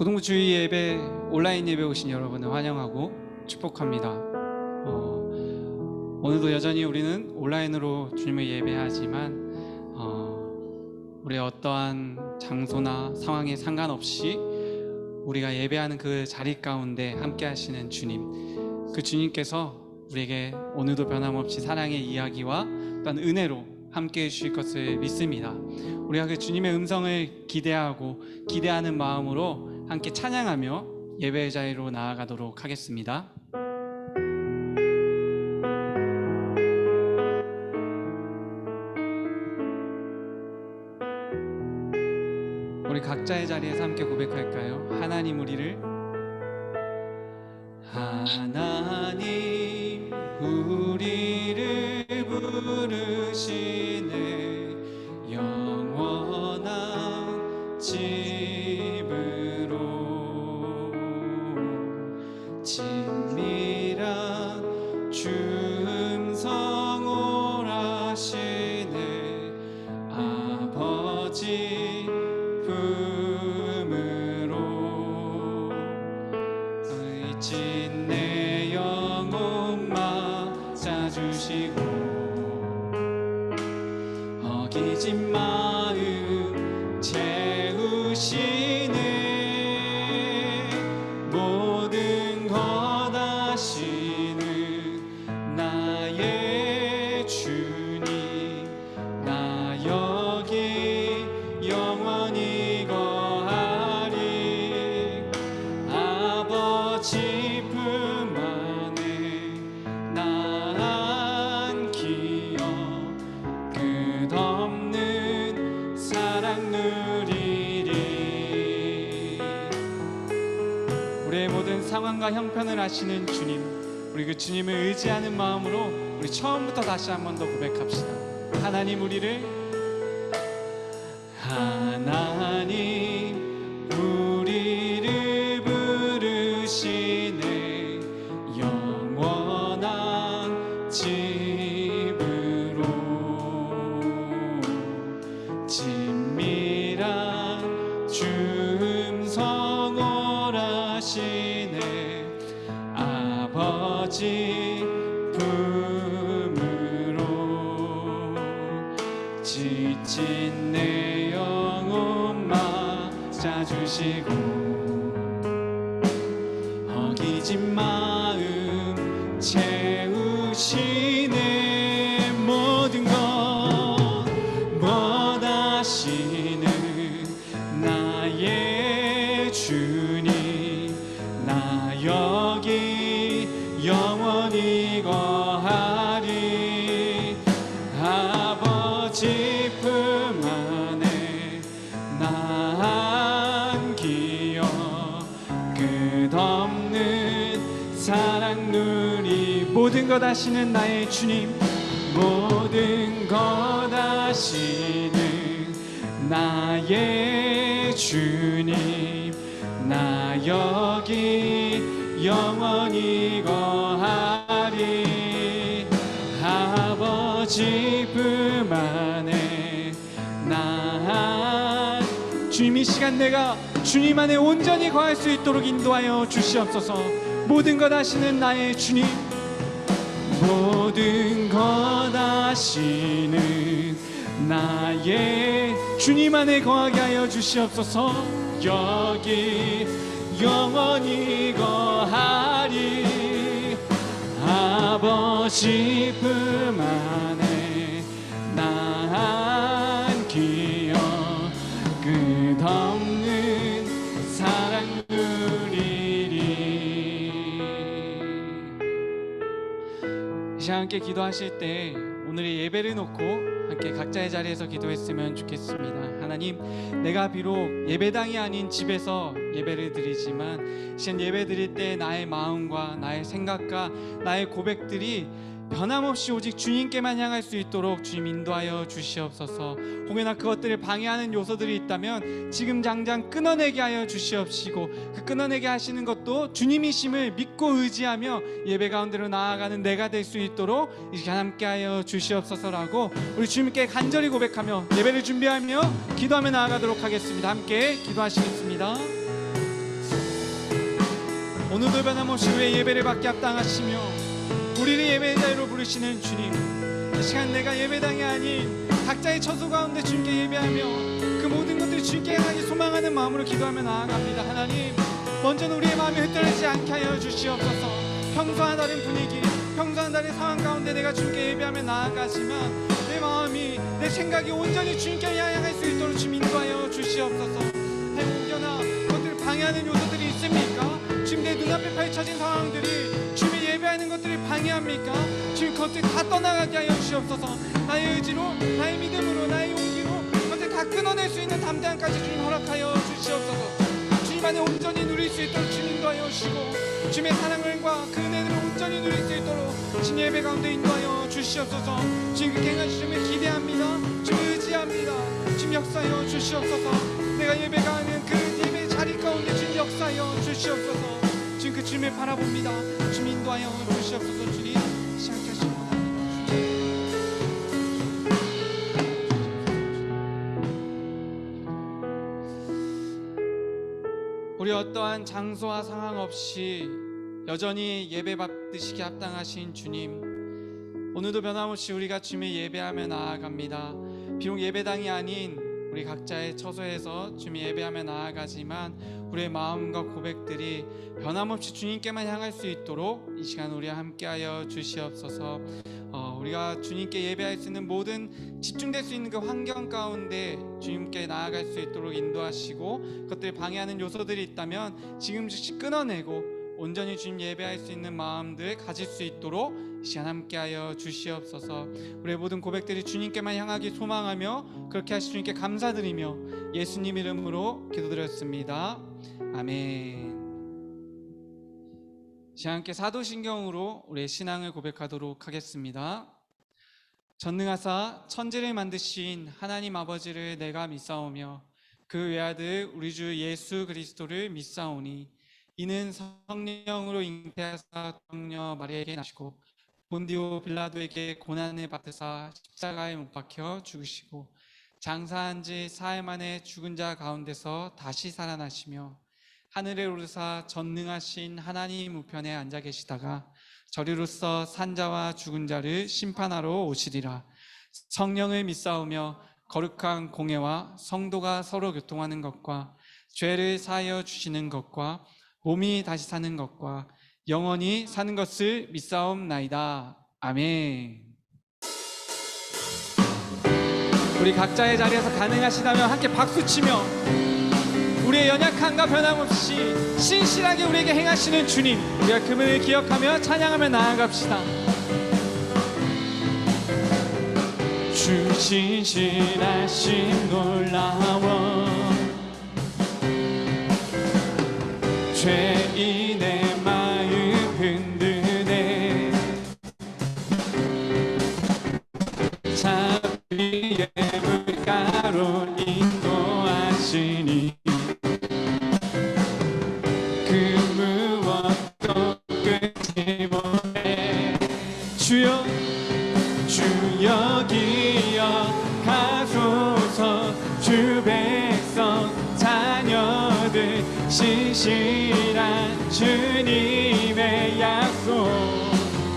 고등부 주일 예배 온라인 예배 오신 여러분을 환영하고 축복합니다. 오늘도 여전히 우리는 온라인으로 주님을 예배하지만 우리의 어떠한 장소나 상황에 상관없이 우리가 예배하는 그 자리 가운데 함께 하시는 주님, 그 주님께서 우리에게 오늘도 변함없이 사랑의 이야기와 또한 은혜로 함께 해주실 것을 믿습니다. 우리가 그 주님의 음성을 기대하는 마음으로 함께 찬양하며 예배의 자리로 나아가도록 하겠습니다. 우리 각자의 자리에서 함께 고백할까요? 하나님 우리를 부르시네 영원한 집으로 친밀한 주 음성 오라시네 아버지 품으로 의진 내 영혼 맞아주시고 어기진 마음 채우시네 모든 것 아시는 나의 주님 나 여기 영원히 거하리 아버지 품 안에 나 안기어 끝없는 사랑 누리리. 우리의 모든 상황과 형편을 아시는 주님, 우리 그 주님을 의지하는 마음으로 우리 처음부터 다시 한 번 더 고백합시다. 하나님 우리를 부르시네 영원한 집으로 친밀한 주 음성 오라시네 아버지 품으로 지친 내 영혼 맞아주시고 어기진 마음 채우시네 모든 것 원하시는 나의 주님 나 여기 영원히 거하리 아버지 품 안에 나 안기어 끝없는 사랑 누리 모든 것 아시는 나의 주님 모든 것 아시는 나의 주님 나 여기 영원히 거하리 아버지 품 안에 나 주님 이 시간 내가 주님 안에 온전히 거할 수 있도록 인도하여 주시옵소서. 모든 것 아시는 나의 주님 모든 것 아시는 나의 주님 안에 거하게 하여 주시옵소서. 여기 영원히 거하리 아버지 품 안에 나 안기어 끝없는 사랑 누리리. 이 시간 함께 기도하실 때 오늘의 예배를 놓고 함께 각자의 자리에서 기도했으면 좋겠습니다. 하나님, 내가 비록 예배당이 아닌 집에서 예배를 드리지만 시간 예배 드릴 때 나의 마음과 나의 생각과 나의 고백들이 변함없이 오직 주님께만 향할 수 있도록 주님 인도하여 주시옵소서. 혹여나 그것들을 방해하는 요소들이 있다면 지금 당장 끊어내게 하여 주시옵시고 그 끊어내게 하시는 것도 주님이심을 믿고 의지하며 예배 가운데로 나아가는 내가 될 수 있도록 이 시간 함께하여 주시옵소서라고 우리 주님께 간절히 고백하며 예배를 준비하며 기도하며 나아가도록 하겠습니다. 함께 기도하시겠습니다. 오늘도 변함없이 우리의 예배를 받게 합당하시며 우리를 예배의 자리로 부르시는 주님, 이 시간 내가 예배당이 아닌 각자의 처소 가운데 주님께 예배하며 그 모든 것들을 주님께 행하기 소망하는 마음으로 기도하며 나아갑니다. 하나님, 먼저는 우리의 마음이 흩어지지 않게 하여 주시옵소서. 평소와 다른 분위기, 평소와 다른 상황 가운데 내가 주님께 예배하며 나아가지만 내 마음이, 내 생각이 온전히 주님께 향할 수 있도록 주님 인도하여 주시옵소서. 혹여나 그것들을 방해하는 요소들이 있습니까? 지금 내 눈앞에 펼쳐진 상황들이 주님의 예배하는 것들을 방해합니까? 지금 그것들 다 떠나가게 하여 주시옵소서. 나의 의지로, 나의 믿음으로, 나의 용기로 그것들 다 끊어낼 수 있는 담대함까지 주님 허락하여 주시옵소서. 주님 안에 온전히 누릴 수 있도록 주님 인도하여 주시고 주님의 사랑과 그 은혜를 온전히 누릴 수 있도록 주님 예배 가운데 인도하여 주시옵소서. 주님 그렇게 행하시음을 기대합니다. 주님 의지합니다. 주님 역사하여 주시옵소서. 내가 예배가하는 그 예배 자리 가운데 주님 역사하여 주시옵소서. 지금 그 주님을 바라봅니다. 주님 인도하여 주시옵소서. 주님 시작하시기 원합니다. 우리 어떠한 장소와 상황 없이 여전히 예배 받으시기 합당하신 주님, 오늘도 변함없이 우리가 주님의 예배하며 나아갑니다. 비록 예배당이 아닌 우리 각자의 처소에서 주님 예배하며 나아가지만 우리의 마음과 고백들이 변함없이 주님께만 향할 수 있도록 이 시간 우리와 함께하여 주시옵소서. 우리가 주님께 예배할 수 있는 모든 집중될 수 있는 그 환경 가운데 주님께 나아갈 수 있도록 인도하시고 그것들을 방해하는 요소들이 있다면 지금 즉시 끊어내고 온전히 주님 예배할 수 있는 마음들 가질 수 있도록 이 시간 함께하여 주시옵소서. 우리의 모든 고백들이 주님께만 향하기 소망하며 그렇게 하시 주님께 감사드리며 예수님 이름으로 기도드렸습니다. 아멘. 시간 함께 사도신경으로 우리의 신앙을 고백하도록 하겠습니다. 전능하사 천지를 만드신 하나님 아버지를 내가 믿사오며 그 외아들 우리 주 예수 그리스도를 믿사오니 이는 성령으로 잉태하사 성녀 마리아에게 나시고 본디오 빌라도에게 고난을 받으사 십자가에 못 박혀 죽으시고 장사한 지 사흘 만에 죽은 자 가운데서 다시 살아나시며 하늘에 오르사 전능하신 하나님 우편에 앉아 계시다가 저리로서 산자와 죽은 자를 심판하러 오시리라. 성령을 믿사오며 거룩한 공예와 성도가 서로 교통하는 것과 죄를 사하여 주시는 것과 몸이 다시 사는 것과 영원히 사는 것을 믿사옵나이다. 아멘. 우리 각자의 자리에서 가능하시다면 함께 박수치며 우리의 연약함과 변함없이 신실하게 우리에게 행하시는 주님, 우리가 그분을 기억하며 찬양하며 나아갑시다. 주 신실하심 놀라워 죄인의 마음 흔드네 자비의 물가로 인도하시니 그 무엇도 끊지 못해 주여 주여 기억하소서 주 백성 자녀들 신실한 주님의 약속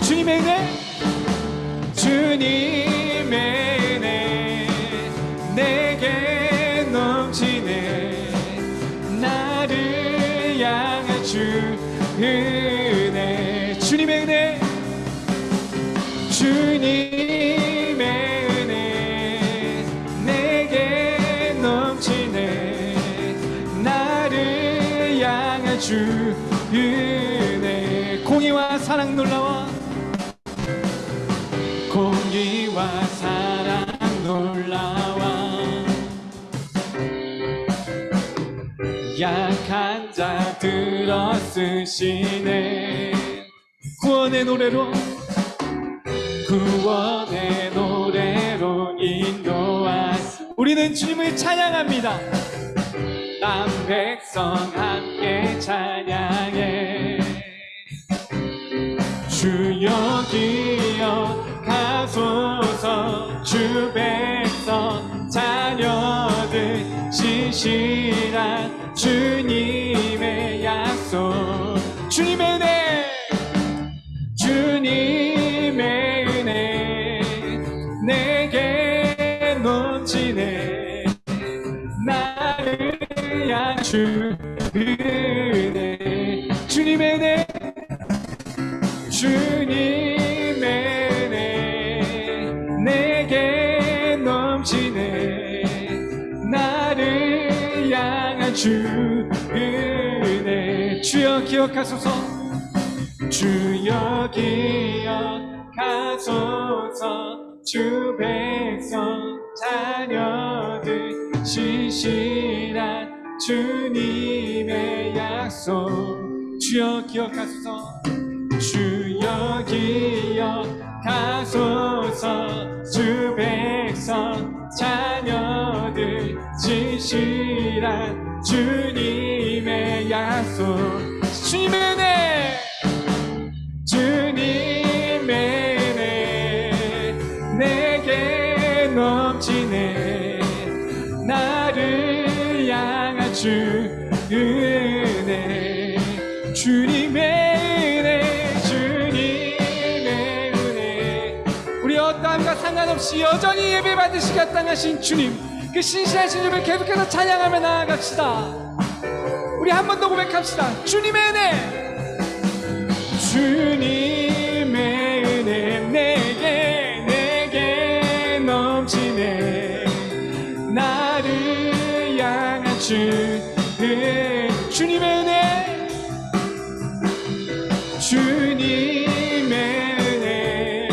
주님의 은혜 주님의 은혜 내게 넘치네 나를 향한 주 은혜 주님의 은혜 주님의 은혜 내게 넘치네 나를 향한 주 은혜 공의와 사랑 놀라워 공의와 사랑 놀라워 약한 자 들어 쓰시네 구원의 노래로 구원의 노래로 인도하시 우리는 주님을 찬양합니다. 남 백성 함께 찬양해 주여 기억하소서 주 백성 자녀들 신실한 주님의 약속 주님 내게 넘치네. 나를 향한 주 은혜, 주님의 은혜, 주님의 은혜 내게 넘치네. 나를 향한 주 은혜. 주여 기억하소서, 주여 기억하소서. 주 백성 자녀들 신실한 주님의 약속. 주여 기억하소서, 주여 기억하소서. 주 백성 자녀들 진실한 주님의 약속. 주님의 은혜, 주님의 은혜 내게 넘치네. 나를 향한 주 은혜, 주님의 은혜, 주님의 은혜. 우리 어떠함과 상관없이 여전히 예배 받으시기 합당하신 주님, 그 신실하신 주님을 계속해서 찬양하며 나아갑시다. 우리 한 번 더 고백합시다. 주님의 은혜, 주님의 은혜 내게 넘치네. 나를 향한 주 은혜, 주님의 은혜, 주님의 은혜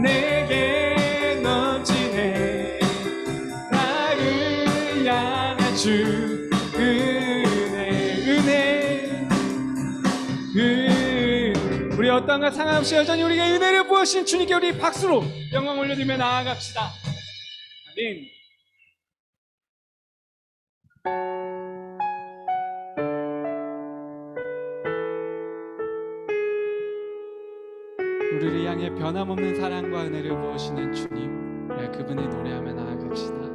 내게 넘치네. 나를 향한 주 은혜. 우리 어떠한가 상관없이 여전히 우리에게 은혜를 부으신 주님께 우리 박수로 영광 올려드리며 나아갑시다. 아멘. 우리를 향해 변함없는 사랑과 은혜를 부으시는 주님, 그분의 노래하며 나아갑시다.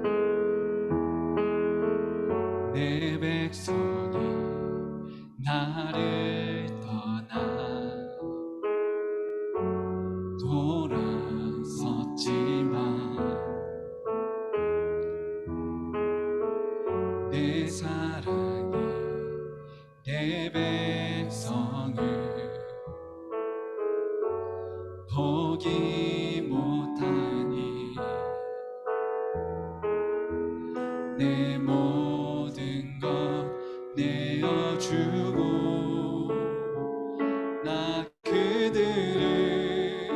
내 백성이 나를 떠나 돌아섰지만 내 사랑이 내 백성을 포기 못하니 내 모든 것 내어주고 나 그들을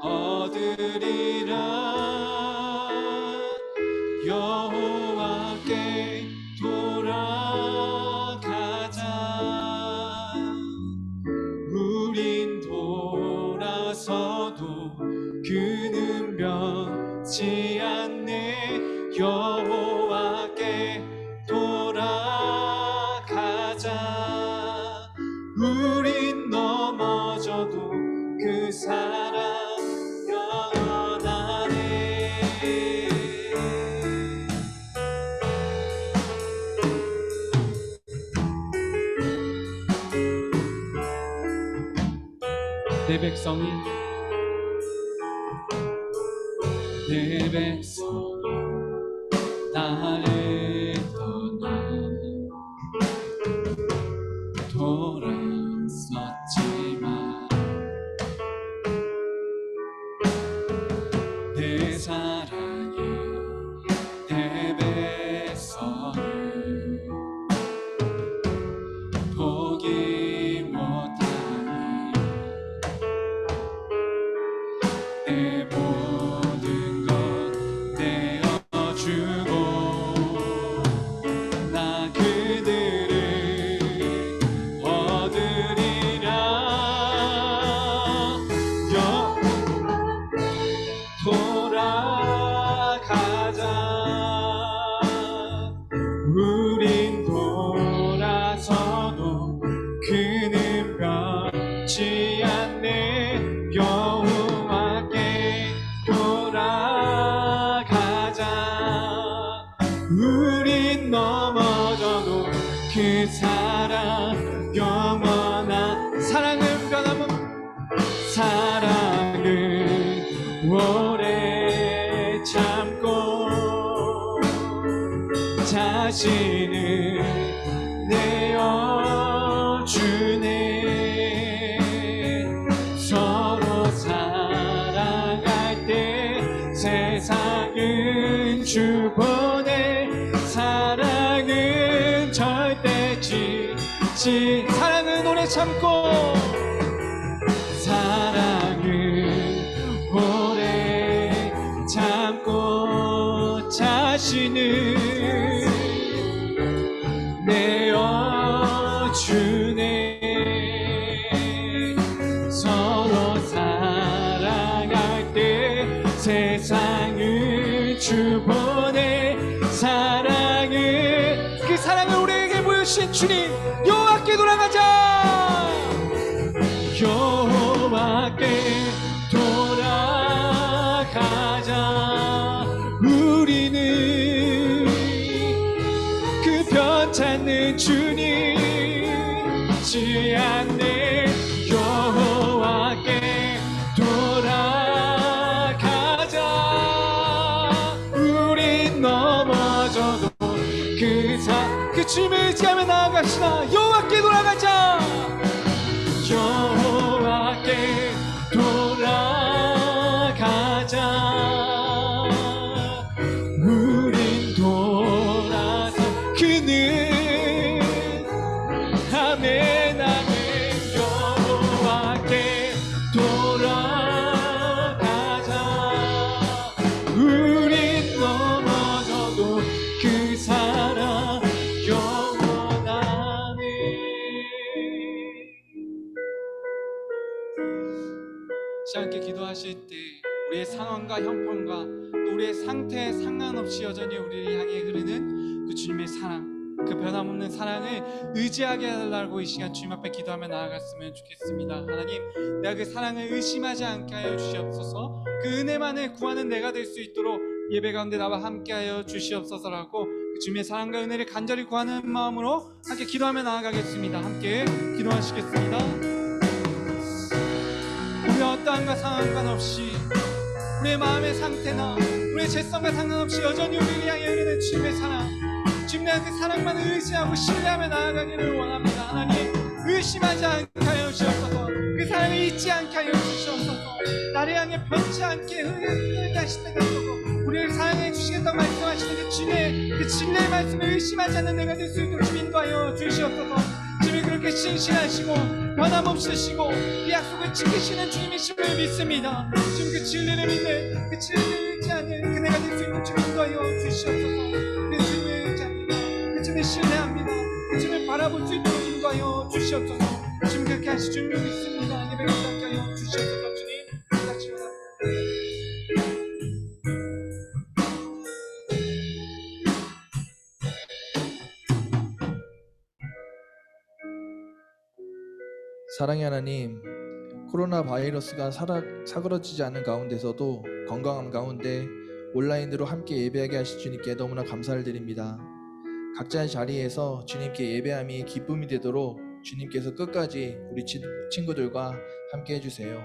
얻으리라. 여호와께 돌아가자. 우린 돌아서도 그는 변치 않네. 여호와께 돌아가자. 우린 넘어져도 그 사랑 영원하네. 내 백성이 나를 떠나 돌아섰지만 내 사랑이 내 백성을 포기 못하니 내 모든 것 내어주고 나 그들을 얻으리라. 돌아가자. 우린 돌아서도 그는 변치 않네. 여호와께 돌아가자. 우린 넘어져도 그 사랑 영원한 사랑은 변함없는 사랑은 오래 다시는 내어주네. 서로 사랑할 때 세상은 주보내. 사랑은 절대 지지. 사랑은 오래 참고, 사랑은 오래 참고 자신을 내어주네. 서로 사랑할 때 세상을 주보내. 사랑을, 그 사랑을 우리에게 보여주신 주님 여호와께 돌아가자. 여호와께 돌아가자. 우리는 그 변찮는 주님 잊지 않네. 여호와께 돌아가자. 우린 넘어져도 그 주님을 의지하며 나아갑시다. 여호와께 돌아가자. 여호와께 돌아가자. 우린 돌아서 그는 아멘 아멘. 여호와께 돌아가자. 우린 넘어져도 그 사랑 영원하네. 함께 기도하실 때 우리의 상황과 형편과 또 우리의 상태에 상관없이 여전히 우리를 향해 흐르는 그 주님의 사랑, 그 변함없는 사랑을 의지하게 해달라고 이 시간 주님 앞에 기도하며 나아갔으면 좋겠습니다. 하나님, 내가 그 사랑을 의심하지 않게 하여 주시옵소서. 그 은혜만을 구하는 내가 될 수 있도록 예배 가운데 나와 함께 하여 주시옵소서라고 그 주님의 사랑과 은혜를 간절히 구하는 마음으로 함께 기도하며 나아가겠습니다. 함께 기도하시겠습니다. 우리 어떠한가 상황과 없이, 우리의 마음의 상태나 우리의 죄성과 상관없이 여전히 우리를 향해 흐르는 주님의 사랑, 주님의 그 사랑만 의지하고 신뢰하며 나아가기를 원합니다. 하나님, 의심하지 않게 하여 주시옵소서. 그 사랑을 잊지 않게 하여 주시옵소서. 나를 향해 변치 않게 흐르게 하실 때가 있고 우리를 사랑해 주시겠다고 말씀하시는 그 주님의 그 진리의 말씀을 의심하지 않는 내가 될 수 있도록 주님 인도하여 주시옵소서. 주님이 그렇게 신실하시고 변함없으시고 그 약속을 지키시는 주님이심을 믿습니다. 지금 그 진리를 믿는, 그 진리를 의지하는 그 내가 될 수 있는 주님 인도하여 주시옵소서. 그 주님을 의지합니다. 그 주님을 신뢰합니다. 그 주님을 바라볼 수 있도록 인도하여 주시옵소서. 지금 그렇게 하실 주님을 믿습니다. 예배를 시작하게 하여 주시옵소서. 주님 같이 원합니다. 사랑의 하나님, 코로나 바이러스가 사그러지지 않는 가운데서도 건강한 가운데 온라인으로 함께 예배하게 하신 주님께 너무나 감사를 드립니다. 각자의 자리에서 주님께 예배함이 기쁨이 되도록 주님께서 끝까지 우리 친구들과 함께 해주세요.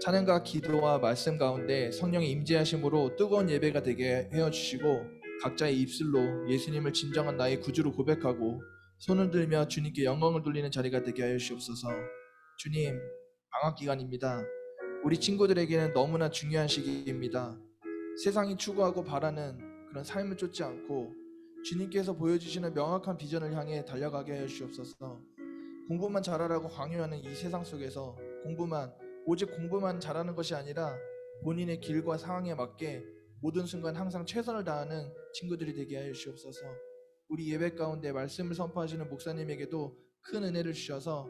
찬양과 기도와 말씀 가운데 성령의 임재하심으로 뜨거운 예배가 되게 해주시고 각자의 입술로 예수님을 진정한 나의 구주로 고백하고 손을 들며 주님께 영광을 돌리는 자리가 되게 하여 주옵소서. 주님, 방학 기간입니다. 우리 친구들에게는 너무나 중요한 시기입니다. 세상이 추구하고 바라는 그런 삶을 쫓지 않고 주님께서 보여주시는 명확한 비전을 향해 달려가게 하여 주옵소서. 공부만 잘하라고 강요하는 이 세상 속에서 오직 공부만 잘하는 것이 아니라 본인의 길과 상황에 맞게 모든 순간 항상 최선을 다하는 친구들이 되게 하여 주옵소서. 우리 예배 가운데 말씀을 선포하시는 목사님에게도 큰 은혜를 주셔서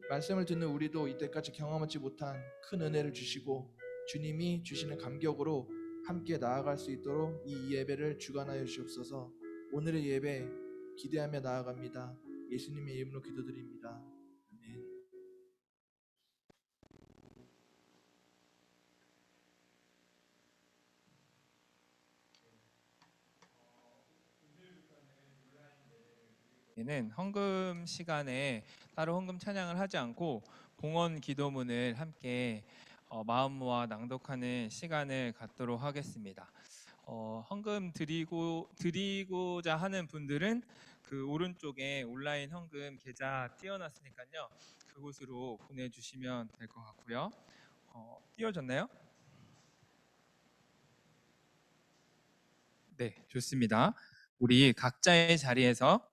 말씀을 듣는 우리도 이때까지 경험하지 못한 큰 은혜를 주시고 주님이 주시는 감격으로 함께 나아갈 수 있도록 이 예배를 주관하여 주옵소서. 오늘의 예배 기대하며 나아갑니다. 예수님의 이름으로 기도드립니다. 아멘. 는 헌금 시간에 따로 헌금 찬양을 하지 않고 봉헌 기도문을 함께 마음 모아 낭독하는 시간을 갖도록 하겠습니다. 헌금 드리고자 하는 분들은 그 오른쪽에 온라인 헌금 계좌 띄워놨으니까요. 그곳으로 보내주시면 될 것 같고요. 띄워졌나요? 네, 좋습니다. 우리 각자의 자리에서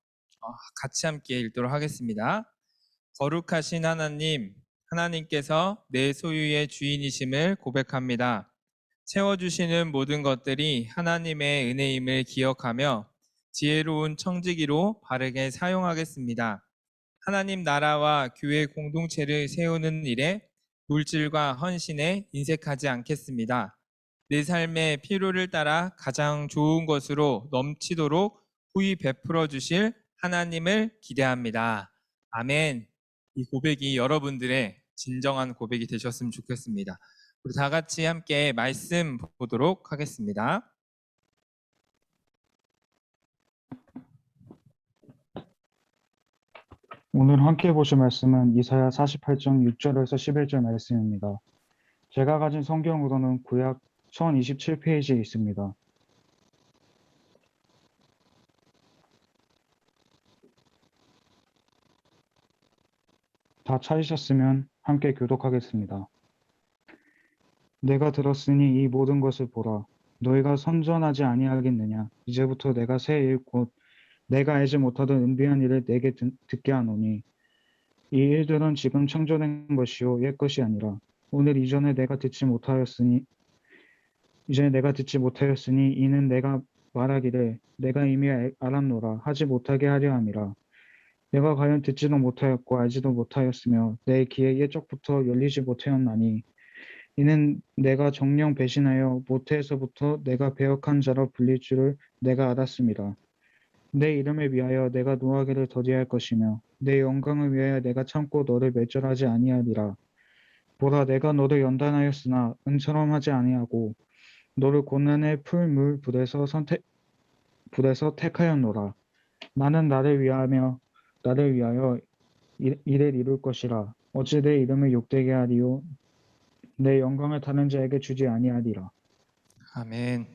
같이 함께 읽도록 하겠습니다. 거룩하신 하나님, 하나님께서 내 소유의 주인이심을 고백합니다. 채워주시는 모든 것들이 하나님의 은혜임을 기억하며 지혜로운 청지기로 바르게 사용하겠습니다. 하나님 나라와 교회 공동체를 세우는 일에 물질과 헌신에 인색하지 않겠습니다. 내 삶의 필요를 따라 가장 좋은 것으로 넘치도록 후히 베풀어 주실 하나님을 기대합니다. 아멘. 이 고백이 여러분들의 진정한 고백이 되셨으면 좋겠습니다. 우리 다 같이 함께 말씀 보도록 하겠습니다. 오늘 함께 보실 말씀은 이사야 48장 6절에서 11절 말씀입니다. 제가 가진 성경으로는 구약 1027페이지에 있습니다. 다 찾으셨으면 함께 교독하겠습니다. 내가 들었으니 이 모든 것을 보라. 너희가 선전하지 아니하겠느냐. 이제부터 내가 새 일 곧 내가 알지 못하던 은비한 일을 내게 듣게 하노니 이 일들은 지금 창조된 것이요 옛 것이 아니라 오늘 이전에 내가 듣지 못하였으니 이는 내가 말하기를 내가 이미 알았노라 하지 못하게 하려 함이라. 내가 과연 듣지도 못하였고 알지도 못하였으며 내 귀에 옛적부터 열리지 못하였나니 이는 내가 정녕 배신하여 모태에서부터 내가 배역한 자로 불릴 줄을 내가 알았습니다. 내 이름을 위하여 내가 노하기를 더디할 것이며 내 영광을 위하여 내가 참고 너를 멸절하지 아니하리라. 보라 내가 너를 연단하였으나 은처럼 하지 아니하고 너를 고난의 풀물 불에서 택하였노라. 나는 나를 위하여 일을 이룰 것이라. 어찌 내 이름을 욕되게 하리요 내 영광을 다른 자에게 주지 아니하리라. 아멘.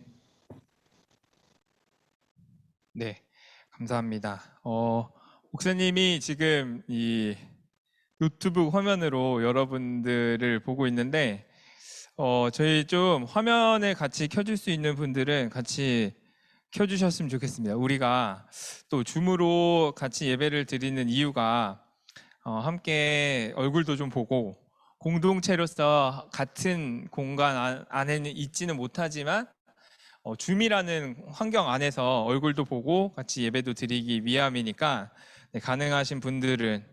네, 감사합니다. 목사님이 지금 이 노트북 화면으로 여러분들을 보고 있는데 저희 좀 화면을 같이 켜줄 수 있는 분들은 같이 켜주셨으면 좋겠습니다. 우리가 또 줌으로 같이 예배를 드리는 이유가 함께 얼굴도 좀 보고 공동체로서 같은 공간 안에는 있지는 못하지만 줌이라는 환경 안에서 얼굴도 보고 같이 예배도 드리기 위함이니까 네, 가능하신 분들은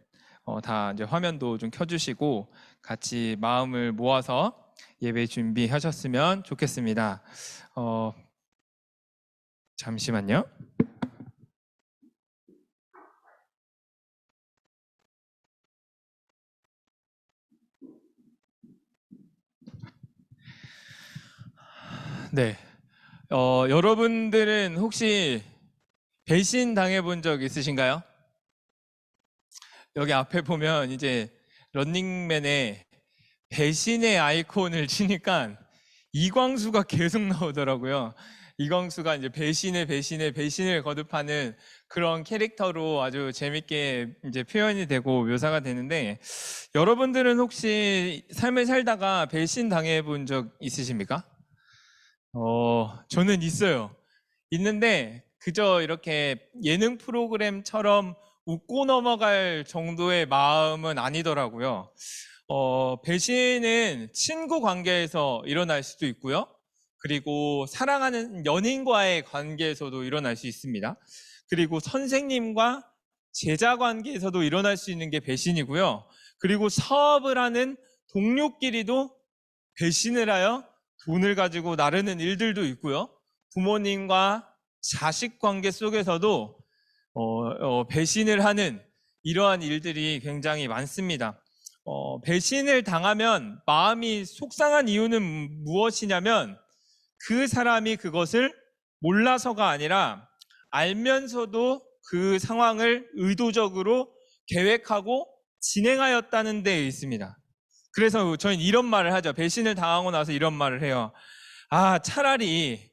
다 이제 화면도 좀 켜주시고 같이 마음을 모아서 예배 준비하셨으면 좋겠습니다. 잠시만요. 네. 여러분들은 혹시 배신 당해본 적 있으신가요? 여기 앞에 보면 이제 런닝맨에 배신의 아이콘을 치니까 이광수가 계속 나오더라고요. 이광수가 이제 배신을 거듭하는 그런 캐릭터로 아주 재밌게 이제 표현이 되고 묘사가 되는데 여러분들은 혹시 삶을 살다가 배신 당해본 적 있으십니까? 저는 있어요. 있는데 그저 이렇게 예능 프로그램처럼 웃고 넘어갈 정도의 마음은 아니더라고요. 배신은 친구 관계에서 일어날 수도 있고요. 그리고 사랑하는 연인과의 관계에서도 일어날 수 있습니다. 그리고 선생님과 제자 관계에서도 일어날 수 있는 게 배신이고요. 그리고 사업을 하는 동료끼리도 배신을 하여 돈을 가지고 나르는 일들도 있고요. 부모님과 자식 관계 속에서도 배신을 하는 이러한 일들이 굉장히 많습니다. 배신을 당하면 마음이 속상한 이유는 무엇이냐면 그 사람이 그것을 몰라서가 아니라 알면서도 그 상황을 의도적으로 계획하고 진행하였다는 데 있습니다. 그래서 저희는 이런 말을 하죠. 배신을 당하고 나서 이런 말을 해요. 차라리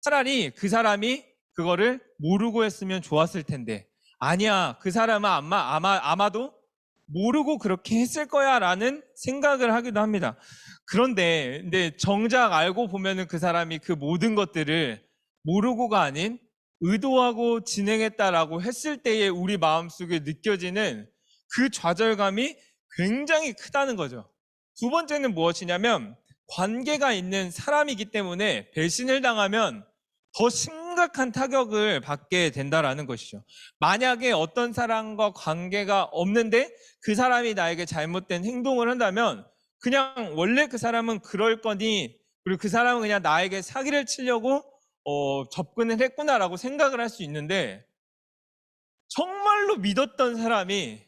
차라리 그 사람이 그거를 모르고 했으면 좋았을 텐데, 아니야, 그 사람은 아마도 모르고 그렇게 했을 거야 라는 생각을 하기도 합니다. 근데 정작 알고 보면은 그 사람이 그 모든 것들을 모르고가 아닌 의도하고 진행했다라고 했을 때에 우리 마음속에 느껴지는 그 좌절감이 굉장히 크다는 거죠. 두 번째는 무엇이냐면, 관계가 있는 사람이기 때문에 배신을 당하면 더 심각한 타격을 받게 된다라는 것이죠. 만약에 어떤 사람과 관계가 없는데 그 사람이 나에게 잘못된 행동을 한다면, 그냥 원래 그 사람은 그럴 거니, 그리고 그 사람은 그냥 나에게 사기를 치려고 접근을 했구나라고 생각을 할 수 있는데, 정말로 믿었던 사람이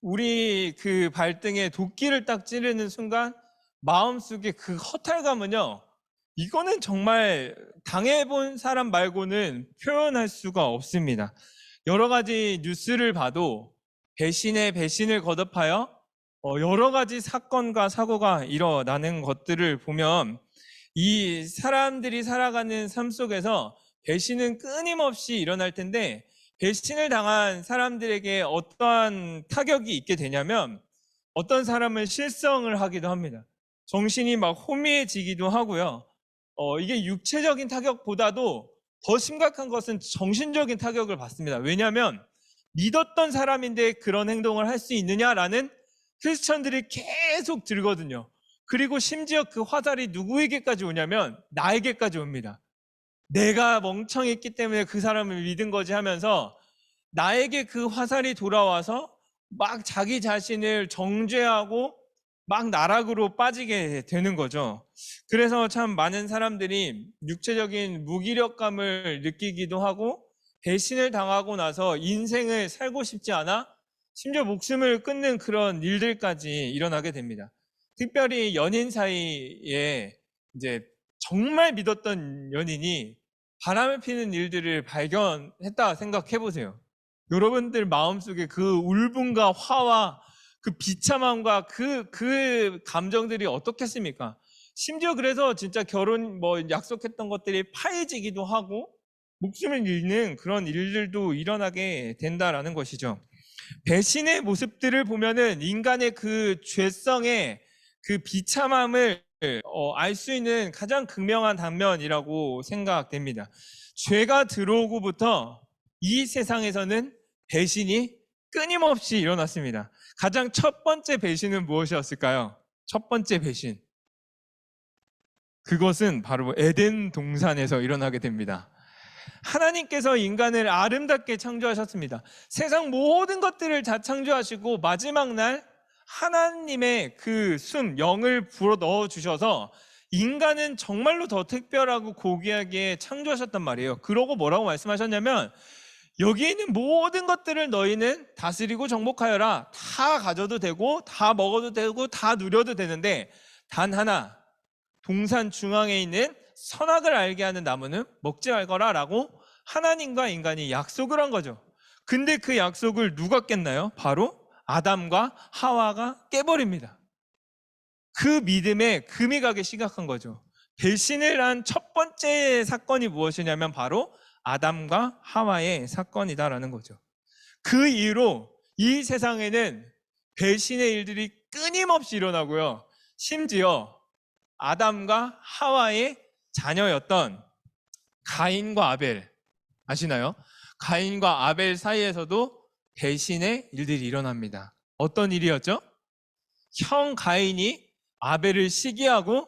우리 그 발등에 도끼를 딱 찌르는 순간 마음속에 그 허탈감은요, 이거는 정말 당해본 사람 말고는 표현할 수가 없습니다. 여러 가지 뉴스를 봐도 배신에 배신을 거듭하여 여러 가지 사건과 사고가 일어나는 것들을 보면, 이 사람들이 살아가는 삶 속에서 배신은 끊임없이 일어날 텐데, 배신을 당한 사람들에게 어떠한 타격이 있게 되냐면, 어떤 사람은 실성을 하기도 합니다. 정신이 막 혼미해지기도 하고요. 이게 육체적인 타격보다도 더 심각한 것은 정신적인 타격을 받습니다. 왜냐하면 믿었던 사람인데 그런 행동을 할 수 있느냐라는 크리스천들이 계속 들거든요. 그리고 심지어 그 화살이 누구에게까지 오냐면 나에게까지 옵니다. 내가 멍청했기 때문에 그 사람을 믿은 거지 하면서 나에게 그 화살이 돌아와서 막 자기 자신을 정죄하고 막 나락으로 빠지게 되는 거죠. 그래서 참 많은 사람들이 육체적인 무기력감을 느끼기도 하고, 배신을 당하고 나서 인생을 살고 싶지 않아 심지어 목숨을 끊는 그런 일들까지 일어나게 됩니다. 특별히 연인 사이에 이제 정말 믿었던 연인이 바람을 피는 일들을 발견했다 생각해 보세요. 여러분들 마음속에 그 울분과 화와 그 비참함과 그 감정들이 어떻겠습니까? 심지어 그래서 진짜 결혼 약속했던 것들이 파해지기도 하고 목숨을 잃는 그런 일들도 일어나게 된다라는 것이죠. 배신의 모습들을 보면은 인간의 그 죄성의 그 비참함을 알 수 있는 가장 극명한 단면이라고 생각됩니다. 죄가 들어오고부터 이 세상에서는 배신이 끊임없이 일어났습니다. 가장 첫 번째 배신은 무엇이었을까요? 첫 번째 배신. 그것은 바로 에덴 동산에서 일어나게 됩니다. 하나님께서 인간을 아름답게 창조하셨습니다. 세상 모든 것들을 다 창조하시고 마지막 날 하나님의 그 영을 불어 넣어 주셔서 인간은 정말로 더 특별하고 고귀하게 창조하셨단 말이에요. 그러고 뭐라고 말씀하셨냐면, 여기 있는 모든 것들을 너희는 다스리고 정복하여라. 다 가져도 되고 다 먹어도 되고 다 누려도 되는데, 단 하나, 동산 중앙에 있는 선악을 알게 하는 나무는 먹지 말거라 라고 하나님과 인간이 약속을 한 거죠. 근데 그 약속을 누가 깼나요? 바로 아담과 하와가 깨버립니다. 그 믿음에 금이 가기 시작한 거죠. 배신을 한 첫 번째 사건이 무엇이냐면 바로 아담과 하와의 사건이다라는 거죠. 그 이후로 이 세상에는 배신의 일들이 끊임없이 일어나고요. 심지어 아담과 하와의 자녀였던 가인과 아벨, 아시나요? 가인과 아벨 사이에서도 배신의 일들이 일어납니다. 어떤 일이었죠? 형 가인이 아벨을 시기하고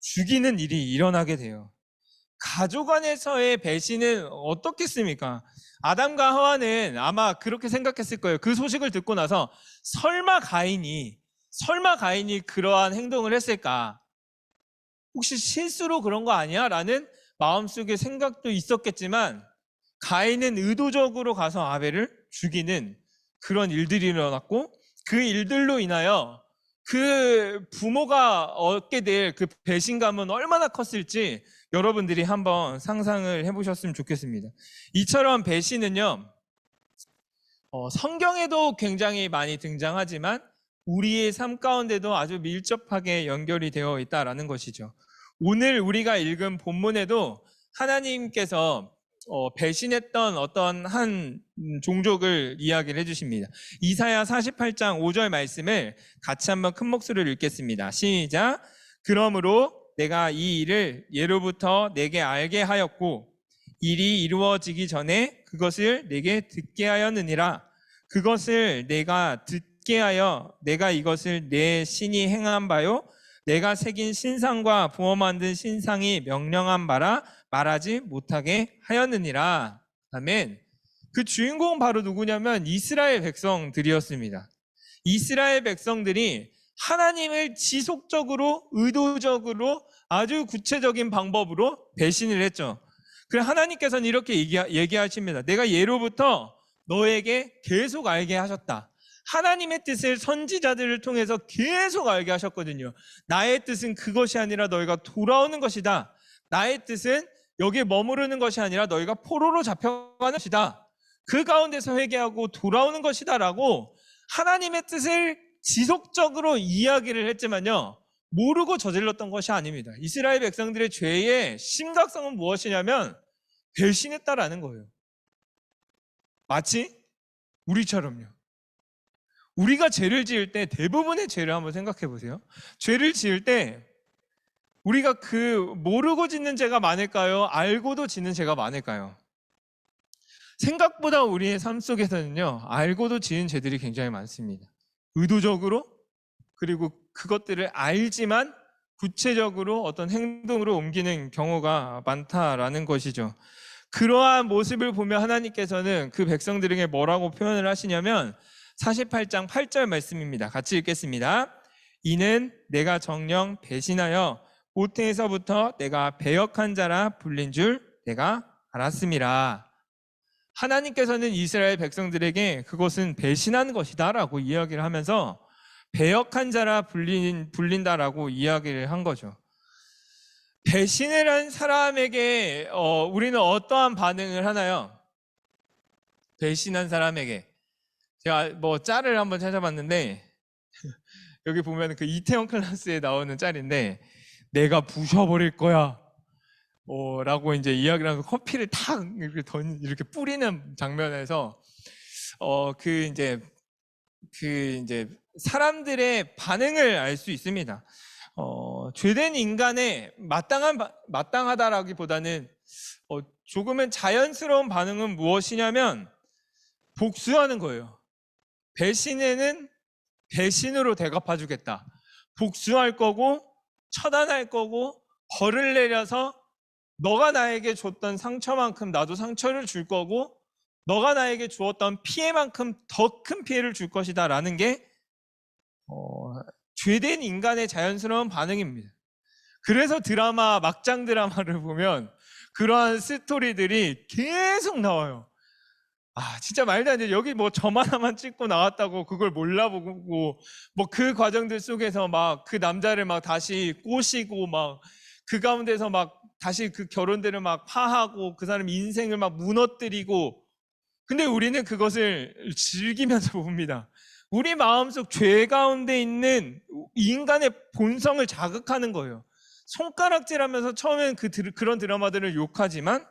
죽이는 일이 일어나게 돼요. 가족 안에서의 배신은 어떻겠습니까? 아담과 하와는 아마 그렇게 생각했을 거예요. 그 소식을 듣고 나서 설마 가인이 그러한 행동을 했을까? 혹시 실수로 그런 거 아니야? 라는 마음속에 생각도 있었겠지만, 가인은 의도적으로 가서 아벨을 죽이는 그런 일들이 일어났고, 그 일들로 인하여 그 부모가 얻게 될 그 배신감은 얼마나 컸을지 여러분들이 한번 상상을 해보셨으면 좋겠습니다. 이처럼 배신은요, 성경에도 굉장히 많이 등장하지만 우리의 삶 가운데도 아주 밀접하게 연결이 되어 있다라는 것이죠. 오늘 우리가 읽은 본문에도 하나님께서 배신했던 어떤 한 종족을 이야기를 해주십니다. 이사야 48장 5절 말씀을 같이 한번 큰 목소리로 읽겠습니다. 시작. 그러므로 내가 이 일을 예로부터 내게 알게 하였고 일이 이루어지기 전에 그것을 내게 듣게 하였느니라. 그것을 내가 듣게 하여 내가 이것을 내 신이 행한 바요 내가 새긴 신상과 부어 만든 신상이 명령한 바라 말하지 못하게 하였느니라. 아멘. 그 주인공은 바로 누구냐면 이스라엘 백성들이었습니다. 이스라엘 백성들이 하나님을 지속적으로 의도적으로 아주 구체적인 방법으로 배신을 했죠. 그래서 하나님께서는 이렇게 얘기하십니다. 내가 예로부터 너에게 계속 알게 하셨다. 하나님의 뜻을 선지자들을 통해서 계속 알게 하셨거든요. 나의 뜻은 그것이 아니라 너희가 돌아오는 것이다. 나의 뜻은 여기에 머무르는 것이 아니라 너희가 포로로 잡혀가는 것이다. 그 가운데서 회개하고 돌아오는 것이다 라고 하나님의 뜻을 지속적으로 이야기를 했지만요, 모르고 저질렀던 것이 아닙니다. 이스라엘 백성들의 죄의 심각성은 무엇이냐면 배신했다라는 거예요. 마치 우리처럼요. 우리가 죄를 지을 때 대부분의 죄를 한번 생각해 보세요. 죄를 지을 때 우리가 모르고 짓는 죄가 많을까요? 알고도 짓는 죄가 많을까요? 생각보다 우리의 삶 속에서는요, 알고도 지은 죄들이 굉장히 많습니다. 의도적으로, 그리고 그것들을 알지만 구체적으로 어떤 행동으로 옮기는 경우가 많다라는 것이죠. 그러한 모습을 보며 하나님께서는 그 백성들에게 뭐라고 표현을 하시냐면 48장 8절 말씀입니다. 같이 읽겠습니다. 이는 내가 정녕 배신하여 모태에서부터 내가 배역한 자라 불린 줄 내가 알았음이라. 하나님께서는 이스라엘 백성들에게 그것은 배신한 것이다 라고 이야기를 하면서 배역한 자라 불린다라고 이야기를 한 거죠. 배신을 한 사람에게 우리는 어떠한 반응을 하나요? 배신한 사람에게 제가 짤을 한번 찾아봤는데 여기 보면 그 이태원 클래스에 나오는 짤인데 내가 부셔버릴 거야 라고 이제 이야기를 하면서 커피를 탁 이렇게 뿌리는 장면에서 이제 사람들의 반응을 알 수 있습니다. 죄된 인간의 마땅하다라기보다는 조금은 자연스러운 반응은 무엇이냐면 복수하는 거예요. 배신에는 배신으로 대갚아주겠다. 복수할 거고 처단할 거고 벌을 내려서 너가 나에게 줬던 상처만큼 나도 상처를 줄 거고 너가 나에게 주었던 피해만큼 더 큰 피해를 줄 것이다 라는 게 죄된 인간의 자연스러운 반응입니다. 그래서 막장 드라마를 보면 그러한 스토리들이 계속 나와요. 진짜 말도 안 돼. 여기 점 하나만 찍고 나왔다고 그걸 몰라보고 그 과정들 속에서 그 남자를 다시 꼬시고 그 가운데서 다시 그 결혼들을 파하고 그 사람 인생을 무너뜨리고, 근데 우리는 그것을 즐기면서 봅니다. 우리 마음속 죄 가운데 있는 인간의 본성을 자극하는 거예요. 손가락질하면서 처음엔 그런 드라마들을 욕하지만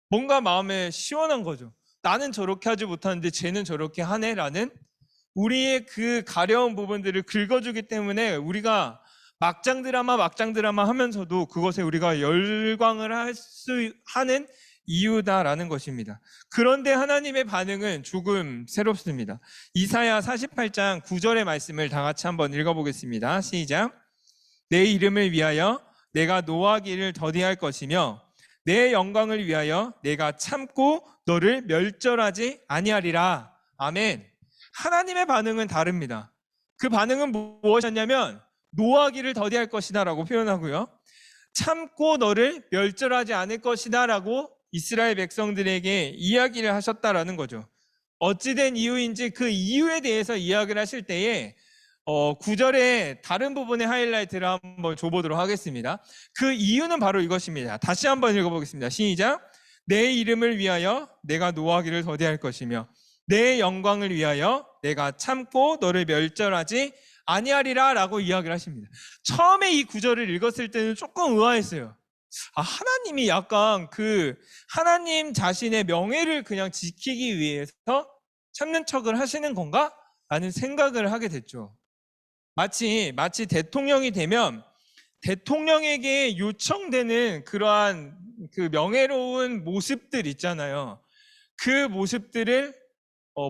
뭔가 마음에 시원한 거죠. 나는 저렇게 하지 못하는데 쟤는 저렇게 하네라는 우리의 그 가려운 부분들을 긁어주기 때문에 우리가 막장 드라마 하면서도 그것에 우리가 열광을 하는 이유다라는 것입니다. 그런데 하나님의 반응은 조금 새롭습니다. 이사야 48장 9절의 말씀을 다 같이 한번 읽어보겠습니다. 시작. 내 이름을 위하여 내가 노하기를 더디할 것이며 내 영광을 위하여 내가 참고 너를 멸절하지 아니하리라. 아멘. 하나님의 반응은 다릅니다. 그 반응은 무엇이었냐면 노하기를 더디할 것이다 라고 표현하고요, 참고 너를 멸절하지 않을 것이다 라고 이스라엘 백성들에게 이야기를 하셨다라는 거죠. 어찌된 이유인지 그 이유에 대해서 이야기를 하실 때에 9절의 다른 부분의 하이라이트를 한번 줘보도록 하겠습니다. 그 이유는 바로 이것입니다. 다시 한번 읽어보겠습니다. 시작. 내 이름을 위하여 내가 노하기를 더디할 것이며 내 영광을 위하여 내가 참고 너를 멸절하지 아니하리라 라고 이야기를 하십니다. 처음에 이 구절을 읽었을 때는 조금 의아했어요. 하나님이 약간 그 하나님 자신의 명예를 그냥 지키기 위해서 참는 척을 하시는 건가? 라는 생각을 하게 됐죠. 마치 대통령이 되면 대통령에게 요청되는 그러한 그 명예로운 모습들 있잖아요. 그 모습들을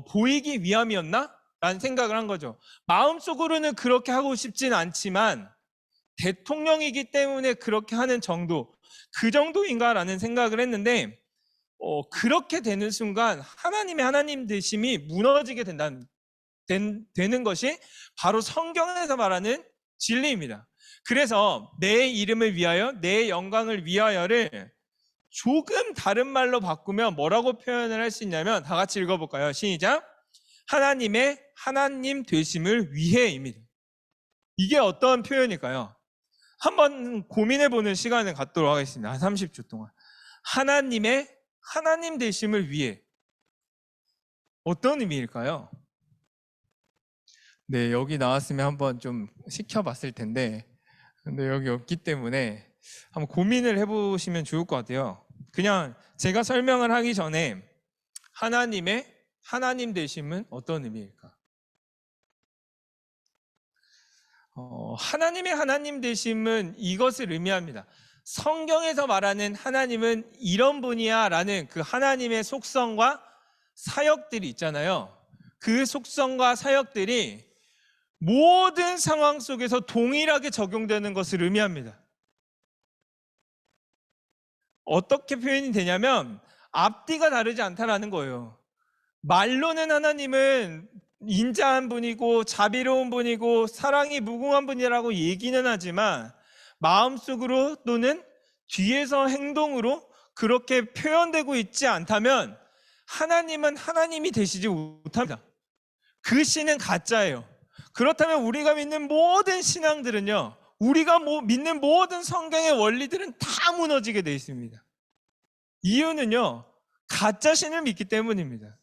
보이기 위함이었나? 라는 생각을 한 거죠. 마음속으로는 그렇게 하고 싶진 않지만 대통령이기 때문에 그렇게 하는 정도, 그 정도인가라는 생각을 했는데 그렇게 되는 순간 하나님의 하나님 되심이 무너지게 되는 것이 바로 성경에서 말하는 진리입니다. 그래서 내 이름을 위하여, 내 영광을 위하여를 조금 다른 말로 바꾸면 뭐라고 표현을 할 수 있냐면 다 같이 읽어볼까요? 시작! 하나님의 하나님 되심을 위해입니다. 이게 어떤 표현일까요? 한번 고민해보는 시간을 갖도록 하겠습니다. 한 30초 동안. 하나님의 하나님 되심을 위해. 어떤 의미일까요? 네, 여기 나왔으면 한번 좀 시켜봤을 텐데, 근데 여기 없기 때문에 한번 고민을 해보시면 좋을 것 같아요. 그냥 제가 설명을 하기 전에 하나님의 하나님 되심은 어떤 의미일까? 하나님의 하나님 되심은 이것을 의미합니다. 성경에서 말하는 하나님은 이런 분이야 라는 그 하나님의 속성과 사역들이 있잖아요. 그 속성과 사역들이 모든 상황 속에서 동일하게 적용되는 것을 의미합니다. 어떻게 표현이 되냐면 앞뒤가 다르지 않다라는 거예요. 말로는 하나님은 인자한 분이고 자비로운 분이고 사랑이 무궁한 분이라고 얘기는 하지만 마음속으로 또는 뒤에서 행동으로 그렇게 표현되고 있지 않다면 하나님은 하나님이 되시지 못합니다. 그 신은 가짜예요. 그렇다면 우리가 믿는 모든 신앙들은요, 우리가 믿는 모든 성경의 원리들은 다 무너지게 되어 있습니다. 이유는요, 가짜 신을 믿기 때문입니다.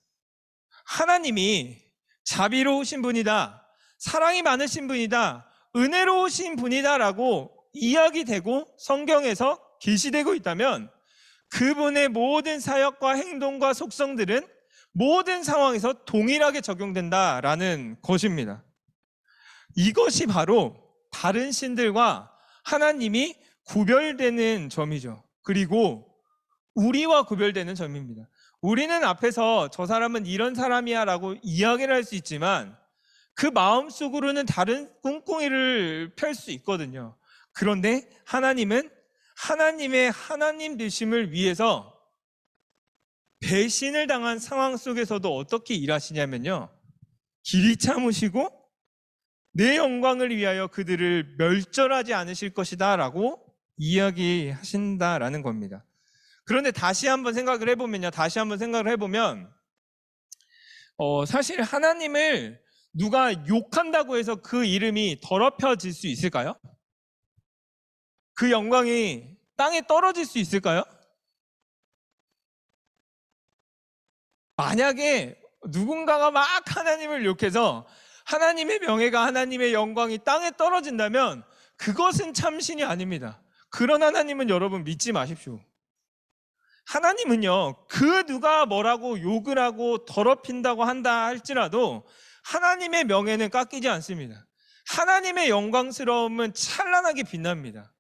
하나님이 자비로우신 분이다, 사랑이 많으신 분이다, 은혜로우신 분이다라고 이야기되고 성경에서 계시되고 있다면 그분의 모든 사역과 행동과 속성들은 모든 상황에서 동일하게 적용된다라는 것입니다. 이것이 바로 다른 신들과 하나님이 구별되는 점이죠. 그리고 우리와 구별되는 점입니다. 우리는 앞에서 저 사람은 이런 사람이야 라고 이야기를 할 수 있지만 그 마음속으로는 다른 꿍꿍이를 펼 수 있거든요. 그런데 하나님은 하나님의 하나님 되심을 위해서 배신을 당한 상황 속에서도 어떻게 일하시냐면요, 길이 참으시고 내 영광을 위하여 그들을 멸절하지 않으실 것이다 라고 이야기하신다라는 겁니다. 그런데 다시 한번 생각을 해보면 사실 하나님을 누가 욕한다고 해서 그 이름이 더럽혀질 수 있을까요? 그 영광이 땅에 떨어질 수 있을까요? 만약에 누군가가 막 하나님을 욕해서 하나님의 명예가, 하나님의 영광이 땅에 떨어진다면 그것은 참신이 아닙니다. 그런 하나님은 여러분 믿지 마십시오. 하나님은요, 그 누가 뭐라고 욕을 하고 더럽힌다고 한다 할지라도 하나님의 명예는 깎이지 않습니다. 하나님의 영광스러움은 찬란하게 빛납니다.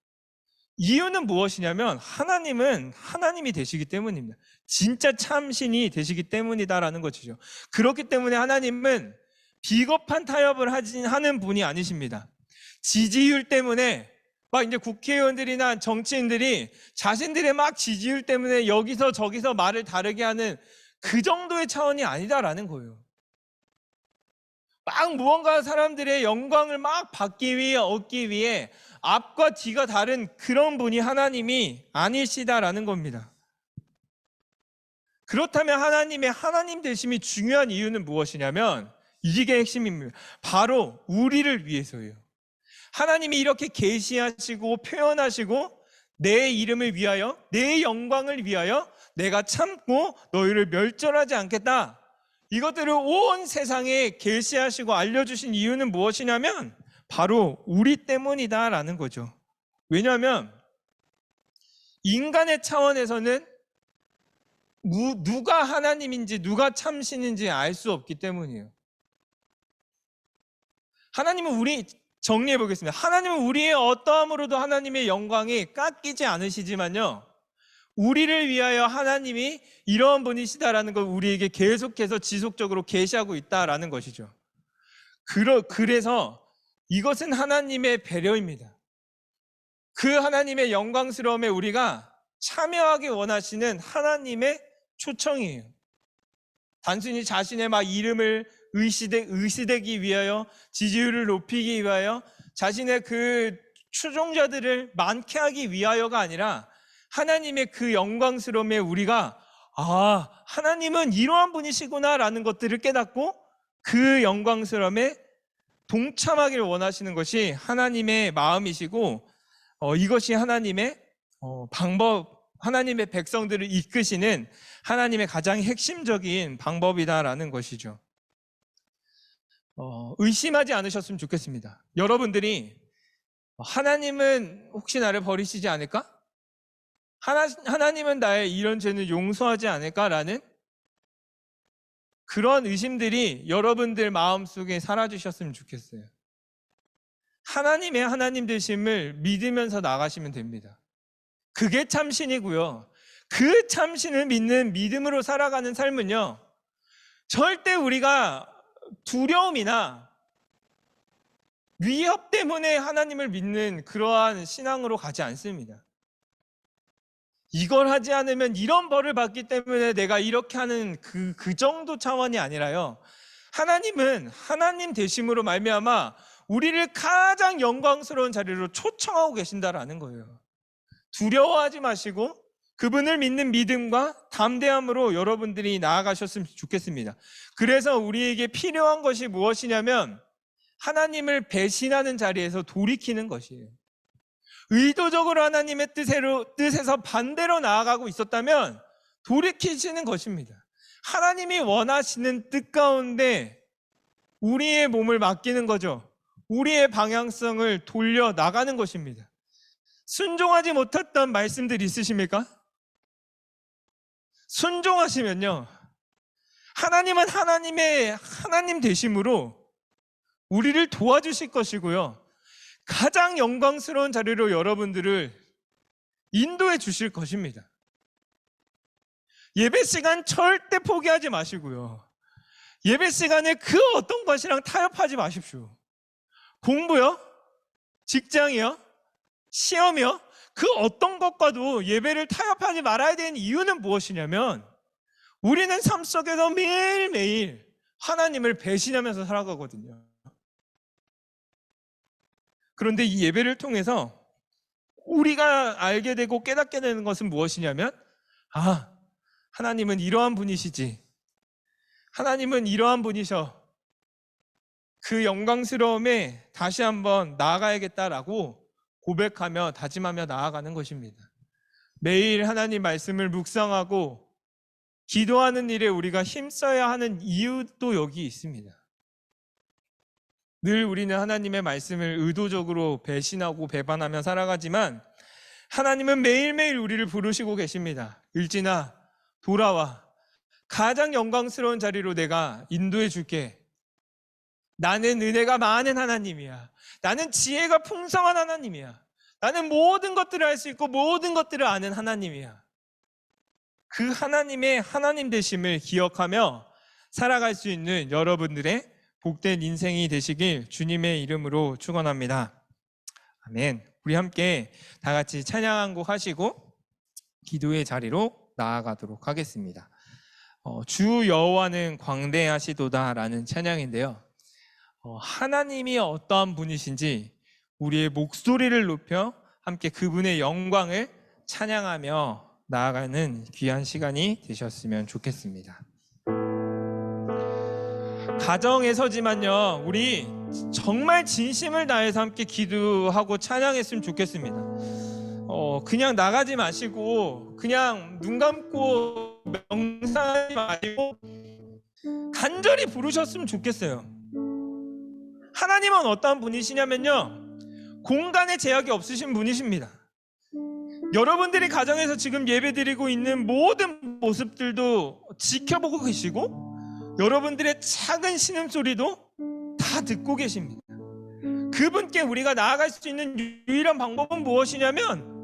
이유는 무엇이냐면 하나님은 하나님이 되시기 때문입니다. 진짜 참신이 되시기 때문이다라는 것이죠. 그렇기 때문에 하나님은 비겁한 타협을 하는 분이 아니십니다. 지지율 때문에 막 이제 국회의원들이나 정치인들이 자신들의 막 지지율 때문에 여기서 저기서 말을 다르게 하는 그 정도의 차원이 아니다라는 거예요. 막 무언가 사람들의 영광을 막 받기 위해, 얻기 위해 앞과 뒤가 다른 그런 분이 하나님이 아니시다라는 겁니다. 그렇다면 하나님의 하나님 되심이 중요한 이유는 무엇이냐면 이게 핵심입니다. 바로 우리를 위해서예요. 하나님이 이렇게 계시하시고 표현하시고 내 이름을 위하여, 내 영광을 위하여 내가 참고 너희를 멸절하지 않겠다. 이것들을 온 세상에 계시하시고 알려주신 이유는 무엇이냐면 바로 우리 때문이다라는 거죠. 왜냐하면 인간의 차원에서는 누가 하나님인지 누가 참신인지 알 수 없기 때문이에요. 하나님은 정리해 보겠습니다. 하나님은 우리의 어떠함으로도 하나님의 영광이 깎이지 않으시지만요, 우리를 위하여 하나님이 이러한 분이시다라는 걸 우리에게 계속해서 지속적으로 계시하고 있다라는 것이죠. 그래서 이것은 하나님의 배려입니다. 그 하나님의 영광스러움에 우리가 참여하기 원하시는 하나님의 초청이에요. 단순히 자신의 이름을 의시되기 위하여, 지지율을 높이기 위하여, 자신의 그 추종자들을 많게 하기 위하여가 아니라 하나님의 그 영광스러움에 우리가 하나님은 이러한 분이시구나라는 것들을 깨닫고 그 영광스러움에 동참하기를 원하시는 것이 하나님의 마음이시고, 이것이 하나님의 하나님의 백성들을 이끄시는 하나님의 가장 핵심적인 방법이다라는 것이죠. 의심하지 않으셨으면 좋겠습니다. 여러분들이 하나님은 혹시 나를 버리시지 않을까? 하나님은 나의 이런 죄는 용서하지 않을까라는 그런 의심들이 여러분들 마음속에 사라지셨으면 좋겠어요. 하나님의 하나님 되심을 믿으면서 나가시면 됩니다. 그게 참신이고요. 그 참신을 믿는 믿음으로 살아가는 삶은요, 절대 우리가 두려움이나 위협 때문에 하나님을 믿는 그러한 신앙으로 가지 않습니다. 이걸 하지 않으면 이런 벌을 받기 때문에 내가 이렇게 하는 그 정도 차원이 아니라요, 하나님은 하나님 되심으로 말미암아 우리를 가장 영광스러운 자리로 초청하고 계신다라는 거예요. 두려워하지 마시고 그분을 믿는 믿음과 담대함으로 여러분들이 나아가셨으면 좋겠습니다. 그래서 우리에게 필요한 것이 무엇이냐면 하나님을 배신하는 자리에서 돌이키는 것이에요. 의도적으로 하나님의 뜻에서 반대로 나아가고 있었다면 돌이키시는 것입니다. 하나님이 원하시는 뜻 가운데 우리의 몸을 맡기는 거죠. 우리의 방향성을 돌려 나가는 것입니다. 순종하지 못했던 말씀들 있으십니까? 순종하시면요, 하나님은 하나님 되심으로 우리를 도와주실 것이고요, 가장 영광스러운 자리로 여러분들을 인도해 주실 것입니다. 예배 시간 절대 포기하지 마시고요, 예배 시간에 그 어떤 것이랑 타협하지 마십시오. 공부요? 직장이요? 시험이요? 그 어떤 것과도 예배를 타협하지 말아야 되는 이유는 무엇이냐면 우리는 삶 속에서 매일매일 하나님을 배신하면서 살아가거든요. 그런데 이 예배를 통해서 우리가 알게 되고 깨닫게 되는 것은 무엇이냐면 하나님은 이러한 분이시지, 하나님은 이러한 분이셔, 그 영광스러움에 다시 한번 나아가야겠다라고 고백하며 다짐하며 나아가는 것입니다. 매일 하나님 말씀을 묵상하고 기도하는 일에 우리가 힘써야 하는 이유도 여기 있습니다. 늘 우리는 하나님의 말씀을 의도적으로 배신하고 배반하며 살아가지만 하나님은 매일매일 우리를 부르시고 계십니다. 일진아, 돌아와. 가장 영광스러운 자리로 내가 인도해 줄게. 나는 은혜가 많은 하나님이야. 나는 지혜가 풍성한 하나님이야. 나는 모든 것들을 할 수 있고 모든 것들을 아는 하나님이야. 그 하나님의 하나님 되심을 기억하며 살아갈 수 있는 여러분들의 복된 인생이 되시길 주님의 이름으로 축원합니다. 아멘. 우리 함께 다 같이 찬양 한 곡 하시고 기도의 자리로 나아가도록 하겠습니다. 주 여호와는 광대하시도다라는 찬양인데요, 하나님이 어떠한 분이신지 우리의 목소리를 높여 함께 그분의 영광을 찬양하며 나아가는 귀한 시간이 되셨으면 좋겠습니다. 가정에서지만요, 우리 정말 진심을 다해서 함께 기도하고 찬양했으면 좋겠습니다. 그냥 나가지 마시고 그냥 눈 감고 명상하지 마시고 간절히 부르셨으면 좋겠어요. 하나님은 어떤 분이시냐면요, 공간에 제약이 없으신 분이십니다. 여러분들이 가정에서 지금 예배드리고 있는 모든 모습들도 지켜보고 계시고 여러분들의 작은 신음소리도 다 듣고 계십니다. 그분께 우리가 나아갈 수 있는 유일한 방법은 무엇이냐면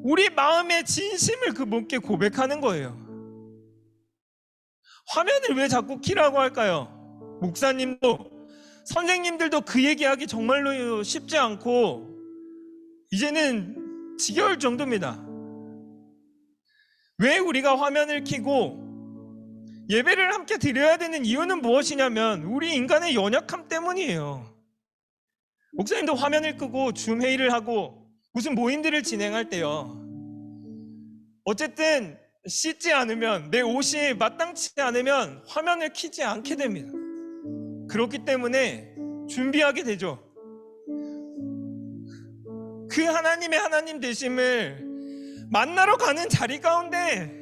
우리 마음의 진심을 그분께 고백하는 거예요. 화면을 왜 자꾸 키라고 할까요? 목사님도 선생님들도 그 얘기하기 정말로 쉽지 않고 이제는 지겨울 정도입니다. 왜 우리가 화면을 켜고 예배를 함께 드려야 되는 이유는 무엇이냐면 우리 인간의 연약함 때문이에요. 목사님도 화면을 끄고 줌 회의를 하고 무슨 모임들을 진행할 때요, 어쨌든 씻지 않으면, 내 옷이 마땅치 않으면 화면을 켜지 않게 됩니다. 그렇기 때문에 준비하게 되죠. 그 하나님의 하나님 되심을 만나러 가는 자리 가운데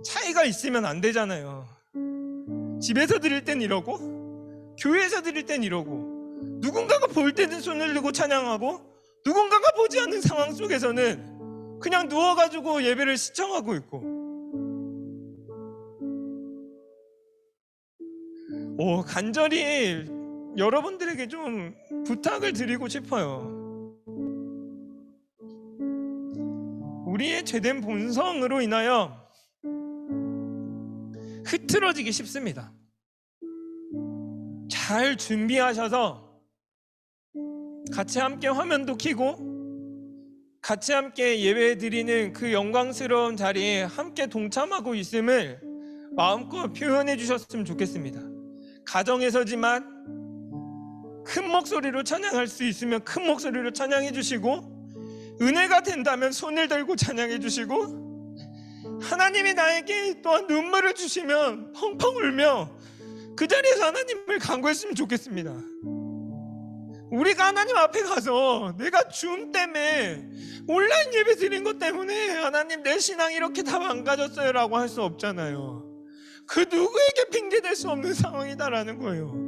차이가 있으면 안 되잖아요. 집에서 드릴 땐 이러고 교회에서 드릴 땐 이러고, 누군가가 볼 때는 손을 들고 찬양하고 누군가가 보지 않는 상황 속에서는 그냥 누워가지고 예배를 시청하고 있고, 간절히 여러분들에게 좀 부탁을 드리고 싶어요. 우리의 죄된 본성으로 인하여 흐트러지기 쉽습니다. 잘 준비하셔서 같이 함께 화면도 켜고 같이 함께 예배 드리는 그 영광스러운 자리에 함께 동참하고 있음을 마음껏 표현해 주셨으면 좋겠습니다. 가정에서지만 큰 목소리로 찬양할 수 있으면 큰 목소리로 찬양해 주시고, 은혜가 된다면 손을 들고 찬양해 주시고, 하나님이 나에게 또한 눈물을 주시면 펑펑 울며 그 자리에서 하나님을 간구했으면 좋겠습니다. 우리가 하나님 앞에 가서 내가 줌 때문에, 온라인 예배 드린 것 때문에 하나님 내 신앙이 이렇게 다 망가졌어요 라고 할 수 없잖아요. 그 누구에게 핑계댈 수 없는 상황이다라는 거예요.